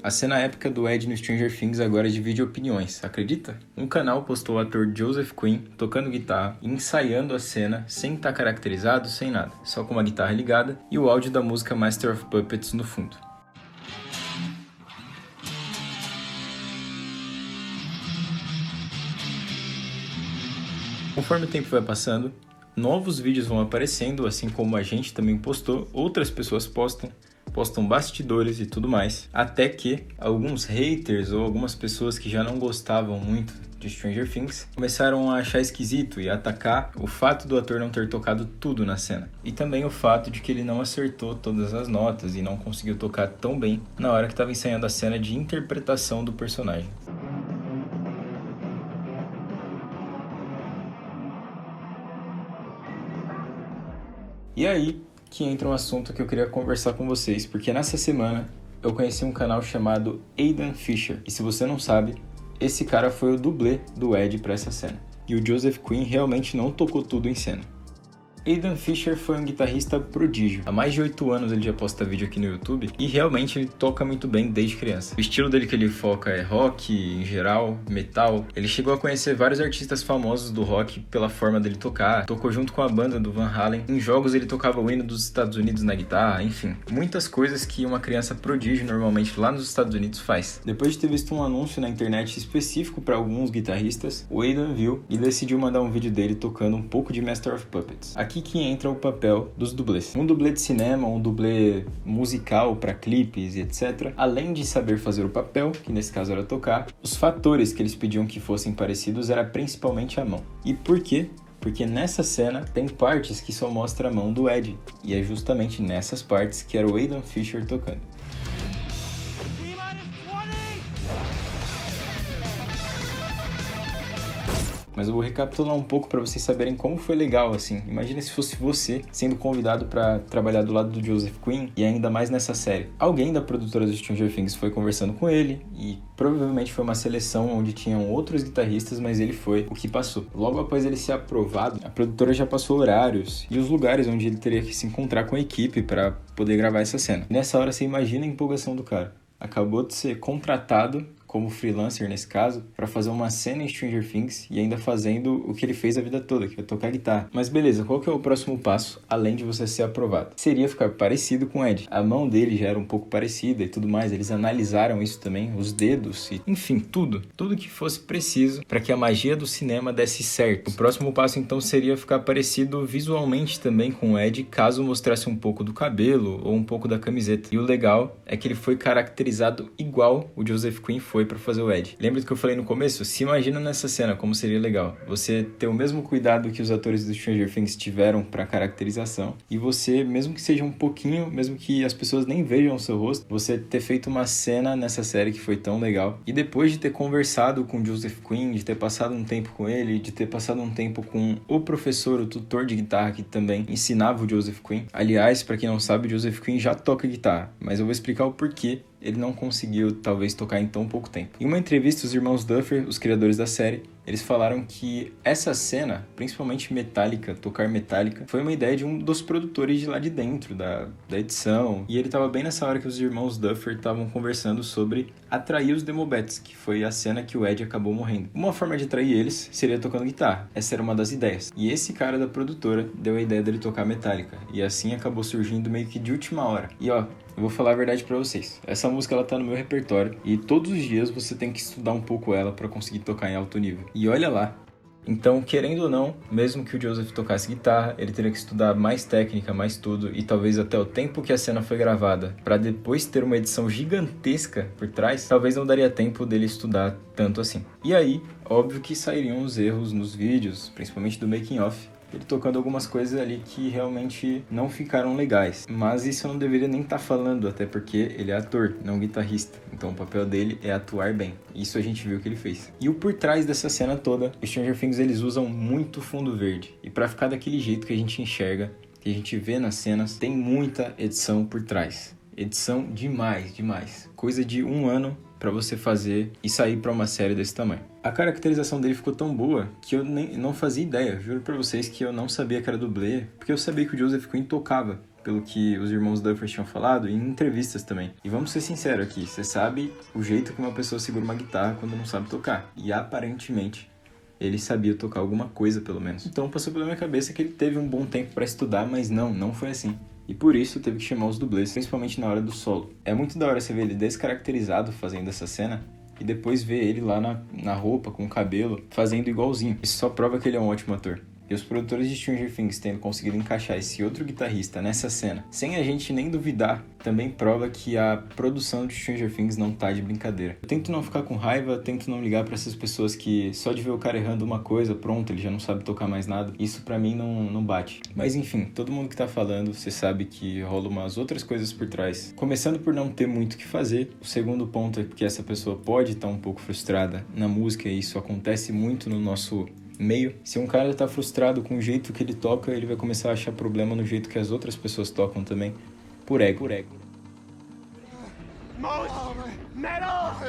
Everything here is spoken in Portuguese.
A cena épica do Ed no Stranger Things agora divide opiniões, acredita? Um canal postou o ator Joseph Quinn tocando guitarra e ensaiando a cena sem estar caracterizado, sem nada, só com uma guitarra ligada e o áudio da música Master of Puppets no fundo. Conforme o tempo vai passando, novos vídeos vão aparecendo, assim como a gente também postou, outras pessoas postam bastidores e tudo mais, até que alguns haters ou algumas pessoas que já não gostavam muito de Stranger Things começaram a achar esquisito e atacar o fato do ator não ter tocado tudo na cena. E também o fato de que ele não acertou todas as notas e não conseguiu tocar tão bem na hora que estava ensaiando a cena de interpretação do personagem. E aí que entra um assunto que eu queria conversar com vocês, porque nessa semana eu conheci um canal chamado Aidan Fisher. E se você não sabe, esse cara foi o dublê do Ed para essa cena. E o Joseph Quinn realmente não tocou tudo em cena. Aidan Fisher foi um guitarrista prodígio. Há mais de 8 anos ele já posta vídeo aqui no YouTube e realmente ele toca muito bem desde criança. O estilo dele que ele foca é rock, em geral, metal. Ele chegou a conhecer vários artistas famosos do rock pela forma dele tocar. Tocou junto com a banda do Van Halen. Em jogos ele tocava o hino dos Estados Unidos na guitarra, enfim. Muitas coisas que uma criança prodígio normalmente lá nos Estados Unidos faz. Depois de ter visto um anúncio na internet específico para alguns guitarristas, o Aidan viu e decidiu mandar um vídeo dele tocando um pouco de Master of Puppets. Aqui que entra o papel dos dublês. Um dublê de cinema, um dublê musical para clipes e etc. Além de saber fazer o papel, que nesse caso era tocar, os fatores que eles pediam que fossem parecidos era principalmente a mão. E por quê? Porque nessa cena tem partes que só mostra a mão do Ed. E é justamente nessas partes que era o Aidan Fisher tocando. Mas eu vou recapitular um pouco para vocês saberem como foi legal, assim. Imagina se fosse você sendo convidado para trabalhar do lado do Joseph Quinn e ainda mais nessa série. Alguém da produtora do Stranger Things foi conversando com ele e provavelmente foi uma seleção onde tinham outros guitarristas, mas ele foi o que passou. Logo após ele ser aprovado, a produtora já passou horários e os lugares onde ele teria que se encontrar com a equipe para poder gravar essa cena. Nessa hora você imagina a empolgação do cara. Acabou de ser contratado como freelancer nesse caso, para fazer uma cena em Stranger Things e ainda fazendo o que ele fez a vida toda, que é tocar guitarra. Mas beleza, qual que é o próximo passo, além de você ser aprovado? Seria ficar parecido com o Ed. A mão dele já era um pouco parecida e tudo mais, eles analisaram isso também, os dedos, e, enfim, tudo que fosse preciso para que a magia do cinema desse certo. O próximo passo então seria ficar parecido visualmente também com o Ed, caso mostrasse um pouco do cabelo ou um pouco da camiseta. E o legal é que ele foi caracterizado igual o Joseph Quinn foi para fazer o Ed. Lembra do que eu falei no começo? Se imagina nessa cena como seria legal. Você ter o mesmo cuidado que os atores do Stranger Things tiveram para caracterização e você, mesmo que seja um pouquinho, mesmo que as pessoas nem vejam o seu rosto, você ter feito uma cena nessa série que foi tão legal. E depois de ter conversado com o Joseph Quinn, de ter passado um tempo com ele, de ter passado um tempo com o professor, o tutor de guitarra que também ensinava o Joseph Quinn. Aliás, para quem não sabe, o Joseph Quinn já toca guitarra, mas eu vou explicar o porquê ele não conseguiu, talvez, tocar em tão pouco tempo. Em uma entrevista, os irmãos Duffer, os criadores da série, eles falaram que essa cena, principalmente Metallica, tocar Metallica, foi uma ideia de um dos produtores de lá de dentro, da edição. E ele estava bem nessa hora que os irmãos Duffer estavam conversando sobre atrair os Demobats, que foi a cena que o Ed acabou morrendo. Uma forma de atrair eles seria tocando guitarra. Essa era uma das ideias. E esse cara da produtora deu a ideia dele tocar Metallica. E assim acabou surgindo meio que de última hora. E ó, eu vou falar a verdade pra vocês. Essa música ela tá no meu repertório e todos os dias você tem que estudar um pouco ela pra conseguir tocar em alto nível. E olha lá. Então, querendo ou não, mesmo que o Joseph tocasse guitarra, ele teria que estudar mais técnica, mais tudo, e talvez até o tempo que a cena foi gravada, para depois ter uma edição gigantesca por trás, talvez não daria tempo dele estudar tanto assim. E aí, óbvio que sairiam os erros nos vídeos, principalmente do making of, ele tocando algumas coisas ali que realmente não ficaram legais. Mas isso eu não deveria nem estar falando, até porque ele é ator, não guitarrista. Então o papel dele é atuar bem. Isso a gente viu que ele fez. E o por trás dessa cena toda, os Stranger Things eles usam muito fundo verde. E para ficar daquele jeito que a gente enxerga, que a gente vê nas cenas, tem muita edição por trás. Edição demais. Coisa de 1 ano para você fazer e sair para uma série desse tamanho. A caracterização dele ficou tão boa que eu não fazia ideia. Juro para vocês que eu não sabia que era dublê, porque eu sabia que o Joseph Quinn tocava. pelo que os irmãos Duffers tinham falado, e em entrevistas também. E vamos ser sinceros aqui, você sabe o jeito que uma pessoa segura uma guitarra quando não sabe tocar. E aparentemente, ele sabia tocar alguma coisa, pelo menos. Então passou pela minha cabeça que ele teve um bom tempo para estudar, mas não foi assim. E por isso teve que chamar os dublês, principalmente na hora do solo. É muito da hora você ver ele descaracterizado fazendo essa cena, e depois ver ele lá na roupa, com o cabelo, fazendo igualzinho. Isso só prova que ele é um ótimo ator. E os produtores de Stranger Things tendo conseguido encaixar esse outro guitarrista nessa cena, sem a gente nem duvidar, também prova que a produção de Stranger Things não tá de brincadeira. Eu tento não ficar com raiva, tento não ligar pra essas pessoas que só de ver o cara errando uma coisa, pronto, ele já não sabe tocar mais nada. Isso pra mim não bate. Mas enfim, todo mundo que tá falando, você sabe que rola umas outras coisas por trás. Começando por não ter muito o que fazer. O segundo ponto é que essa pessoa pode estar um pouco frustrada na música, e isso acontece muito no nosso meio. Se um cara tá frustrado com o jeito que ele toca, ele vai começar a achar problema no jeito que as outras pessoas tocam também, por ego. Most metal